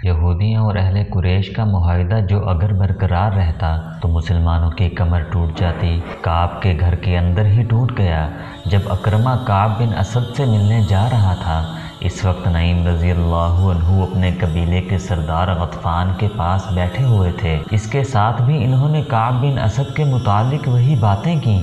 یہودیوں اور اہل قریش کا معاہدہ جو اگر برقرار رہتا تو مسلمانوں کی کمر ٹوٹ جاتی۔ کعب کے گھر کے اندر ہی ٹوٹ گیا۔ جب اکرمہ کعب بن اسد سے ملنے جا رہا تھا، اس وقت نعیم رضی اللہ عنہ اپنے قبیلے کے سردار غطفان کے پاس بیٹھے ہوئے تھے۔ اس کے ساتھ بھی انہوں نے کعب بن اسد کے متعلق وہی باتیں کیں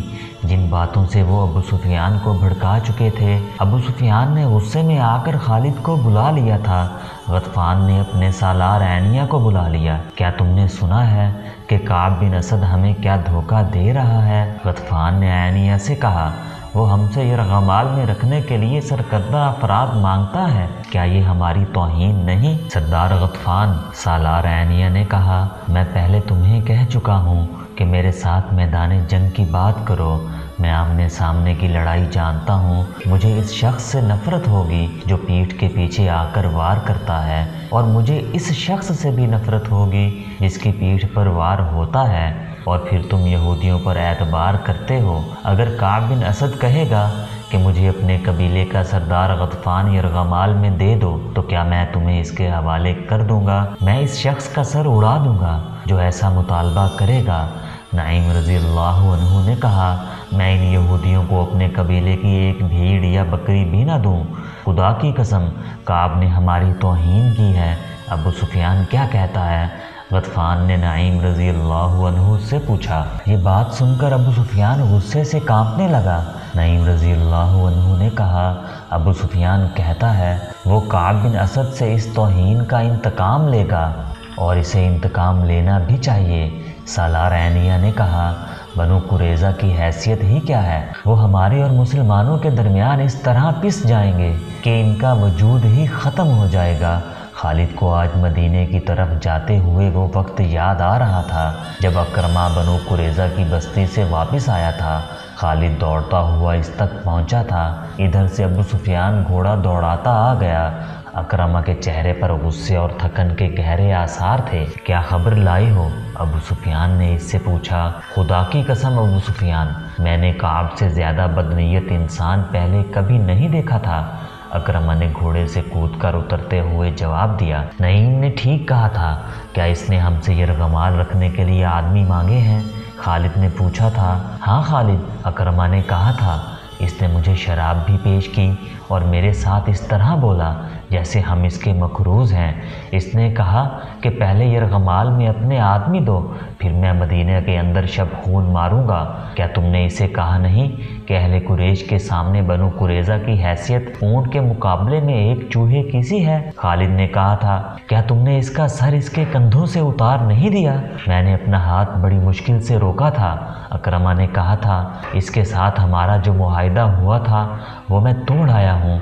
جن باتوں سے وہ ابو سفیان کو بھڑکا چکے تھے۔ ابو سفیان نے غصے میں آ کر خالد کو بلا لیا تھا۔ غطفان نے اپنے سالار عینیہ کو بلا لیا۔ کیا تم نے سنا ہے کہ کعب بن اسد ہمیں کیا دھوکہ دے رہا ہے؟ غطفان نے عینیہ سے کہا، وہ ہم سے یرغمال میں رکھنے کے لیے سرکردہ افراد مانگتا ہے، کیا یہ ہماری توہین نہیں؟ سردار غطفان، سالار عینیہ نے کہا، میں پہلے تمہیں کہہ چکا ہوں کہ میرے ساتھ میدان جنگ کی بات کرو۔ میں آمنے سامنے کی لڑائی جانتا ہوں۔ مجھے اس شخص سے نفرت ہوگی جو پیٹھ کے پیچھے آ کر وار کرتا ہے، اور مجھے اس شخص سے بھی نفرت ہوگی جس کی پیٹھ پر وار ہوتا ہے، اور پھر تم یہودیوں پر اعتبار کرتے ہو۔ اگر کعب بن اسد کہے گا کہ مجھے اپنے قبیلے کا سردار غطفان یرغمال میں دے دو تو کیا میں تمہیں اس کے حوالے کر دوں گا؟ میں اس شخص کا سر اڑا دوں گا جو ایسا مطالبہ کرے گا۔ نعیم رضی اللہ عنہ نے کہا، میں ان یہودیوں کو اپنے قبیلے کی ایک بھیڑ یا بکری بھی نہ دوں۔ خدا کی قسم، کعب نے ہماری توہین کی ہے۔ ابو سفیان کیا کہتا ہے؟ غطفان نے نعیم رضی اللہ عنہ سے پوچھا۔ یہ بات سن کر ابو سفیان غصے سے کانپنے لگا۔ نعیم رضی اللہ عنہ نے کہا، ابو سفیان کہتا ہے وہ کعب بن اسد سے اس توہین کا انتقام لے گا، اور اسے انتقام لینا بھی چاہیے۔ سالار عینیہ نے کہا، بنو قریظہ کی حیثیت ہی کیا ہے؟ وہ ہمارے اور مسلمانوں کے درمیان اس طرح پس جائیں گے کہ ان کا وجود ہی ختم ہو جائے گا۔ خالد کو آج مدینے کی طرف جاتے ہوئے وہ وقت یاد آ رہا تھا جب اکرمہ بنو قریظہ کی بستی سے واپس آیا تھا۔ خالد دوڑتا ہوا اس تک پہنچا تھا۔ ادھر سے ابو سفیان گھوڑا دوڑاتا آ گیا۔ اکرمہ کے چہرے پر غصے اور تھکن کے گہرے آثار تھے۔ کیا خبر لائی ہو؟ ابو سفیان نے اس سے پوچھا۔ خدا کی قسم ابو سفیان، میں نے کعب سے زیادہ بدنیت انسان پہلے کبھی نہیں دیکھا تھا۔ اکرمہ نے گھوڑے سے کود کر اترتے ہوئے جواب دیا، نعیم نے ٹھیک کہا تھا، کیا اس نے ہم سے یرغمال رکھنے کے لیے آدمی مانگے ہیں؟ خالد نے پوچھا تھا۔ ہاں خالد، اکرمہ نے کہا تھا، اس نے مجھے شراب بھی پیش کی اور میرے ساتھ اس طرح بولا جیسے ہم اس کے مقروض ہیں۔ اس نے کہا کہ پہلے یرغمال میں اپنے آدمی دو، پھر میں مدینہ کے اندر شب خون ماروں گا۔ کیا تم نے اسے کہا نہیں کہ اہل قریش کے سامنے بنو قریظہ کی حیثیت اونٹ کے مقابلے میں ایک چوہے کی سی ہے؟ خالد نے کہا تھا، کیا تم نے اس کا سر اس کے کندھوں سے اتار نہیں دیا؟ میں نے اپنا ہاتھ بڑی مشکل سے روکا تھا۔ اکرمہ نے کہا تھا، اس کے ساتھ ہمارا جو معاہدہ ہوا تھا وہ میں توڑ آیا ہوں۔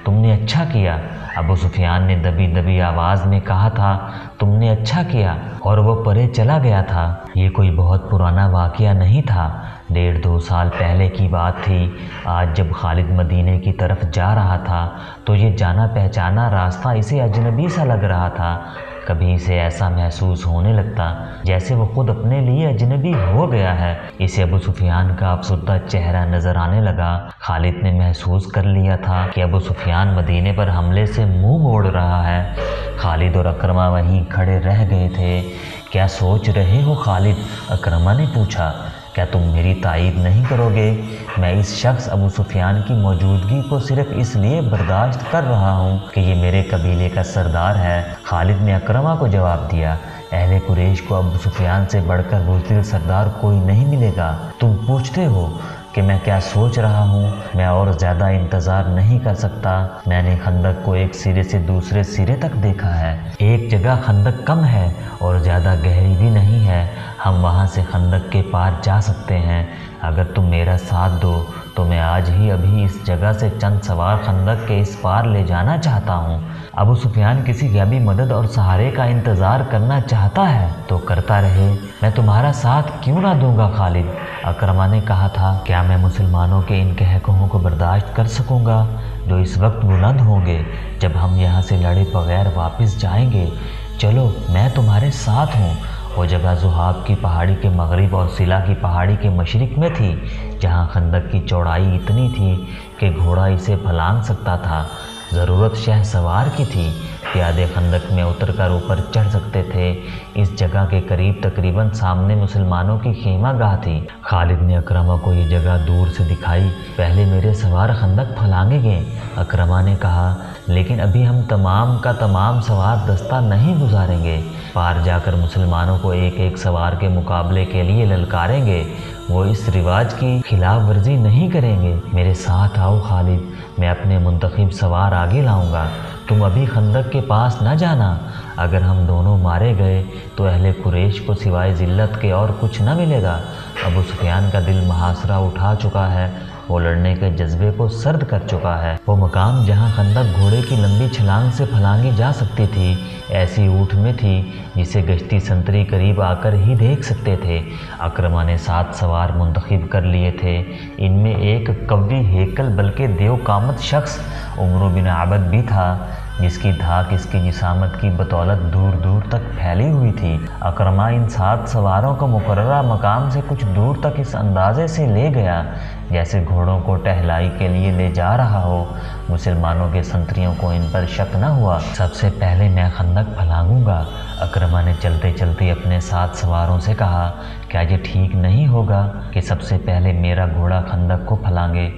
تم نے اچھا کیا۔ ابو سفیان نے دبی دبی آواز میں کہا تھا، تم نے اچھا کیا، اور وہ پرے چلا گیا تھا۔ یہ کوئی بہت پرانا واقعہ نہیں تھا، 1.5-2 سال پہلے کی بات تھی۔ آج جب خالد مدینے کی طرف جا رہا تھا تو یہ جانا پہچانا راستہ اسے اجنبی سا لگ رہا تھا۔ کبھی اسے ایسا محسوس ہونے لگتا جیسے وہ خود اپنے لیے اجنبی ہو گیا ہے۔ اسے ابو سفیان کا افسردہ چہرہ نظر آنے لگا۔ خالد نے محسوس کر لیا تھا کہ ابو سفیان مدینے پر حملے سے منہ موڑ رہا ہے۔ خالد اور اکرمہ وہیں کھڑے رہ گئے تھے۔ کیا سوچ رہے ہو خالد؟ اکرمہ نے پوچھا۔ کیا تم میری تائید نہیں کرو گے؟ میں اس شخص ابو سفیان کی موجودگی کو صرف اس لیے برداشت کر رہا ہوں کہ یہ میرے قبیلے کا سردار ہے۔ خالد نے اکرمہ کو جواب دیا، اہل قریش کو ابو سفیان سے بڑھ کر بزدل سردار کوئی نہیں ملے گا۔ تم پوچھتے ہو کہ میں کیا سوچ رہا ہوں؟ میں اور زیادہ انتظار نہیں کر سکتا۔ میں نے خندق کو ایک سرے سے دوسرے سرے تک دیکھا ہے۔ ایک جگہ خندق کم ہے اور زیادہ گہری بھی نہیں ہے، ہم وہاں سے خندق کے پار جا سکتے ہیں۔ اگر تم میرا ساتھ دو تو میں آج ہی ابھی اس جگہ سے چند سوار خندق کے اس پار لے جانا چاہتا ہوں۔ ابو سفیان کسی غیبی مدد اور سہارے کا انتظار کرنا چاہتا ہے تو کرتا رہے، میں تمہارا ساتھ کیوں نہ دوں گا خالد؟ اکرمہ نے کہا تھا، کیا میں مسلمانوں کے ان کہکہوں کو برداشت کر سکوں گا جو اس وقت بلند ہوں گے جب ہم یہاں سے لڑے بغیر واپس جائیں گے؟ چلو میں تمہارے ساتھ ہوں۔ وہ جگہ زحاب کی پہاڑی کے مغرب اور سلا کی پہاڑی کے مشرق میں تھی، جہاں خندق کی چوڑائی اتنی تھی کہ گھوڑا اسے پھلانگ سکتا تھا۔ ضرورت شہ سوار کی تھی، پیادے خندق میں اتر کر اوپر چڑھ سکتے تھے۔ اس جگہ کے قریب تقریباً سامنے مسلمانوں کی خیمہ گاہ تھی۔ خالد نے اکرمہ کو یہ جگہ دور سے دکھائی۔ پہلے میرے سوار خندق پھلانگیں گے، اکرمہ نے کہا، لیکن ابھی ہم تمام کا تمام سوار دستہ نہیں گزاریں گے۔ پار جا کر مسلمانوں کو ایک ایک سوار کے مقابلے کے لیے للکاریں گے۔ وہ اس رواج کی خلاف ورزی نہیں کریں گے۔ میرے ساتھ آؤ خالد، میں اپنے منتخب سوار آگے لاؤں گا۔ تم ابھی خندق کے پاس نہ جانا۔ اگر ہم دونوں مارے گئے تو اہل قریش کو سوائے ذلت کے اور کچھ نہ ملے گا۔ ابو سفیان کا دل محاصرہ اٹھا چکا ہے، وہ لڑنے کے جذبے کو سرد کر چکا ہے۔ وہ مقام جہاں خندق گھوڑے کی لمبی چھلانگ سے پھلانگی جا سکتی تھی، ایسی اونٹ میں تھی جسے گشتی سنتری قریب آ کر ہی دیکھ سکتے تھے۔ اکرمہ نے 7 سوار منتخب کر لیے تھے۔ ان میں ایک قوی ہیکل بلکہ دیو قامت شخص عمرو بن عبد بھی تھا، جس کی دھاک اس کی جسامت کی بدولت دور دور تک پھیلی ہوئی تھی۔ اکرمہ ان 7 سواروں کو مقررہ مقام سے کچھ دور تک اس اندازے سے لے گیا جیسے گھوڑوں کو ٹہلائی کے لیے لے جا رہا ہو۔ مسلمانوں کے سنتریوں کو ان پر شک نہ ہوا۔ سب سے پہلے میں خندق پھلانگوں گا، اکرمہ نے چلتے چلتے اپنے 7 سواروں سے کہا۔ کیا یہ ٹھیک نہیں ہوگا کہ سب سے پہلے میرا گھوڑا خندق کو پھلانگے؟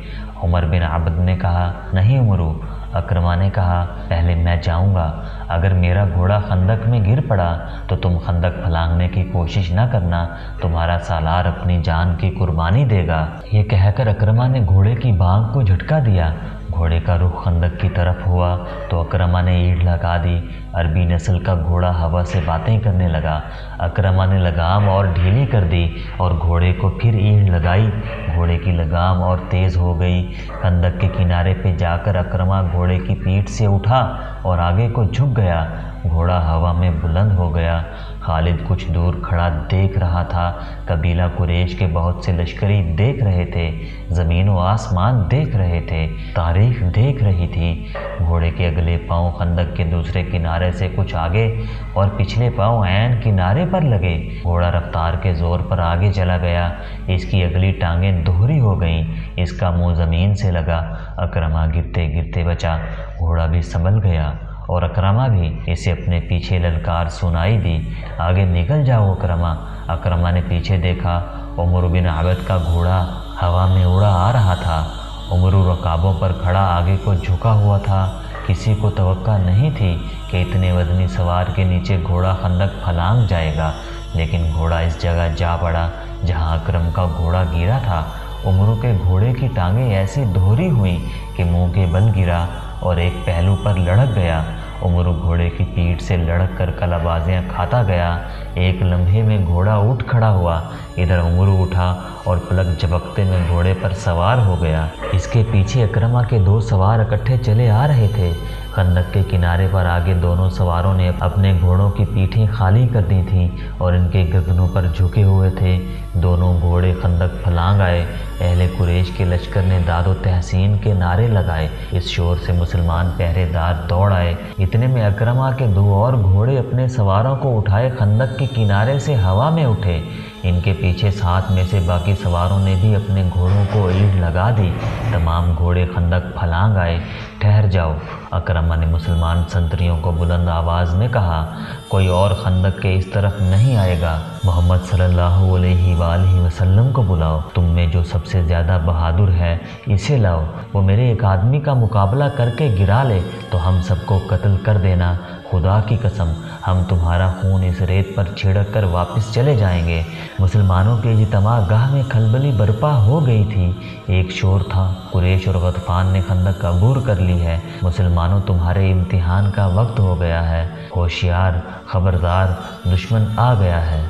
عمر بن عبد نے کہا۔ نہیں عمرو، اکرمہ نے کہا، پہلے میں جاؤں گا۔ اگر میرا گھوڑا خندق میں گر پڑا تو تم خندق پھلانگنے کی کوشش نہ کرنا، تمہارا سالار اپنی جان کی قربانی دے گا۔ یہ کہہ کر اکرمہ نے گھوڑے کی بانگ کو جھٹکا دیا۔ گھوڑے کا رخ خندق کی طرف ہوا تو اکرمہ نے اینٹ لگا دی۔ عربی نسل کا گھوڑا ہوا سے باتیں کرنے لگا۔ اکرمہ نے لگام اور ڈھیلی کر دی اور گھوڑے کو پھر اینٹ لگائی۔ گھوڑے کی لگام اور تیز ہو گئی۔ خندق کے کنارے پہ جا کر اکرمہ گھوڑے کی پیٹھ سے اٹھا اور آگے کو جھک گیا۔ گھوڑا ہوا میں بلند ہو گیا۔ خالد کچھ دور کھڑا دیکھ رہا تھا۔ قبیلہ قریش کے بہت سے لشکری دیکھ رہے تھے، زمین و آسمان دیکھ رہے تھے، تاریخ دیکھ رہی تھی۔ گھوڑے کے اگلے پاؤں خندق کے دوسرے کنارے سے کچھ آگے اور پچھلے پاؤں عین کنارے پر لگے۔ گھوڑا رفتار کے زور پر آگے چلا گیا۔ اس کی اگلی ٹانگیں دوہری ہو گئیں، اس کا منہ زمین سے لگا۔ اکرمہ گرتے گرتے بچا۔ گھوڑا بھی سنبھل گیا اور اکرمہ بھی۔ اسے اپنے پیچھے للکار سنائی دی، آگے نکل جاؤ اکرمہ۔ اکرمہ نے پیچھے دیکھا۔ عمرو بن عبد کا گھوڑا ہوا میں اڑا آ رہا تھا۔ عمرو رکابوں پر کھڑا آگے کو جھکا ہوا تھا۔ کسی کو توقع نہیں تھی کہ اتنے وزنی سوار کے نیچے گھوڑا خندق پھلانگ جائے گا، لیکن گھوڑا اس جگہ جا پڑا جہاں اکرم کا گھوڑا گرا تھا۔ عمرو کے گھوڑے کی ٹانگیں ایسی دوہری ہوئیں کہ منہ کے بل گرا اور ایک پہلو پر لڑک گیا۔ عمرو گھوڑے کی پیٹھ سے لڑک کر کلابازیاں کھاتا گیا۔ ایک لمحے میں گھوڑا اٹھ کھڑا ہوا۔ ادھر عمرو اٹھا اور پلک جھپکتے میں گھوڑے پر سوار ہو گیا۔ اس کے پیچھے اکرمہ کے 2 سوار اکٹھے چلے آ رہے تھے۔ خندق کے کنارے پر آگے دونوں سواروں نے اپنے گھوڑوں کی پیٹھیں خالی کر دی تھیں اور ان کے گردنوں پر جھکے ہوئے تھے۔ دونوں گھوڑے خندق پھلانگ آئے۔ اہل قریش کے لشکر نے داد و تحسین کے نعرے لگائے۔ اس شور سے مسلمان پہرے دار دوڑ آئے۔ اتنے میں اکرمہ کے 2 اور گھوڑے اپنے سواروں کو اٹھائے خندق کے کنارے سے ہوا میں اٹھے۔ ان کے پیچھے 7 میں سے باقی سواروں نے بھی اپنے گھوڑوں کو اینٹ لگا دی۔ تمام گھوڑے خندق پھلانگ آئے۔ ٹھہر جاؤ، اکرمہ نے مسلمان سنتریوں کو بلند آواز میں کہا، کوئی اور خندق کے اس طرف نہیں آئے گا۔ محمد صلی اللہ علیہ وآلہ وسلم کو بلاؤ۔ تم میں جو سب سے زیادہ بہادر ہے اسے لاؤ، وہ میرے ایک آدمی کا مقابلہ کر کے گرا لے تو ہم سب کو قتل کر دینا۔ خدا کی قسم، ہم تمہارا خون اس ریت پر چھڑک کر واپس چلے جائیں گے۔ مسلمانوں کے اجتماع گاہ میں کھلبلی برپا ہو گئی تھی۔ ایک شور تھا، قریش اور غطفان نے خندق عبور کر لی ہے۔ مسلمانوں، تمہارے امتحان کا وقت ہو گیا ہے۔ ہوشیار، خبردار، دشمن آ گیا ہے۔